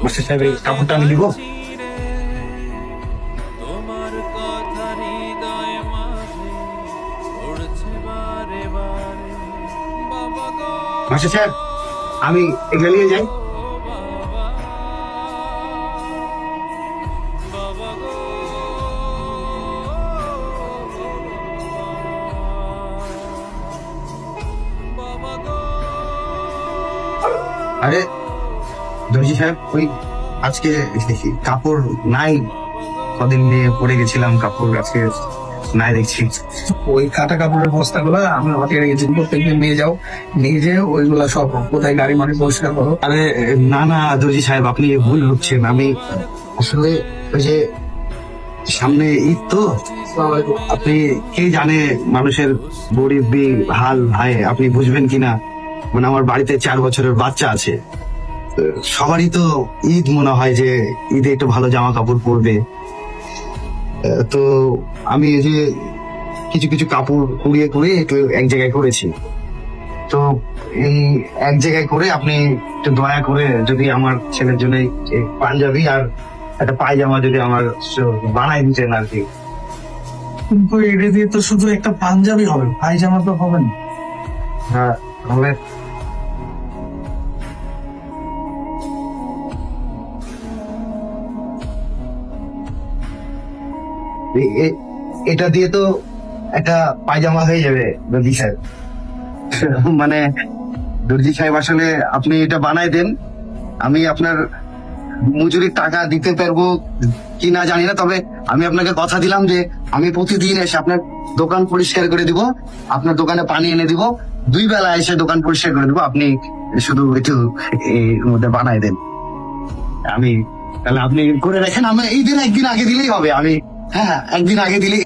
Master সাহেব এই কাপড়টা আমি দিব। মাস্টার সাহেব আমি এগুলো নিয়ে যাই। আরে দর্জি সাহেব, ওই আজকে কাপড় নাই, কদিন দিয়ে পরে গেছিলাম, কাপড় আজকে নাই দেখছি। ওই কাটা কাপড়ের বস্তা গুলা আমি হাতে রেখেছি, প্রত্যেকদিন নিয়ে যাও, নিয়ে যেয়ে ওইগুলা সব কোথায় গাড়ি মাড়ি পরিষ্কার করো। আরে না না দর্জি সাহেব, আপনি ভুল হচ্ছেন। আমি আসলে ওই যে সামনে ঈদ তো, আপনি কে জানে মানুষের গরিব হাল ভাই, আপনি বুঝবেন কিনা। মানে আমার বাড়িতে 4 বছরের বাচ্চা আছে, তো সবারই তো ঈদ মনে হয় যে ঈদে একটু ভালো জামা কাপড় পরবে। তো আমি এই যে কিছু কিছু কাপড় কুড়িয়ে কুড়িয়ে একটু এক জায়গায় করেছি। তো এই এক জায়গায় করে আপনি একটু দয়া করে যদি আমার ছেলের জন্য এই পাঞ্জাবি আর একটা পায়জামা যদি আমার বানাই দিতেন আর কি। কিন্তু এটা দিয়ে তো শুধু একটা পাঞ্জাবি হবে, পায়জামা তো হবে না। হ্যাঁ তাহলে এটা দিয়ে তো একটা পায়জামা হয়ে যাবে দর্জি সাহেব। মানে দর্জি সাহেব আসলে আপনি এটা বানাই দেন, আমি আপনার মজুরির টাকা দিতে পারবো কি না জানি না, তবে আমি আপনাকে কথা দিলাম যে আমি প্রতিদিন এসে আপনার দোকান পরিষ্কার করে দিব, আপনার দোকানে পানি এনে দিব, 2 বেলা এসে দোকান পরিষ্কার করে দিব, আপনি শুধু একটু এর মধ্যে বানাই দেন। আমি তাহলে আপনি করে রাখেন, আমি এই দিন একদিন আগে দিলেই হবে। আমি হ্যাঁ একদিন আগে দিলেই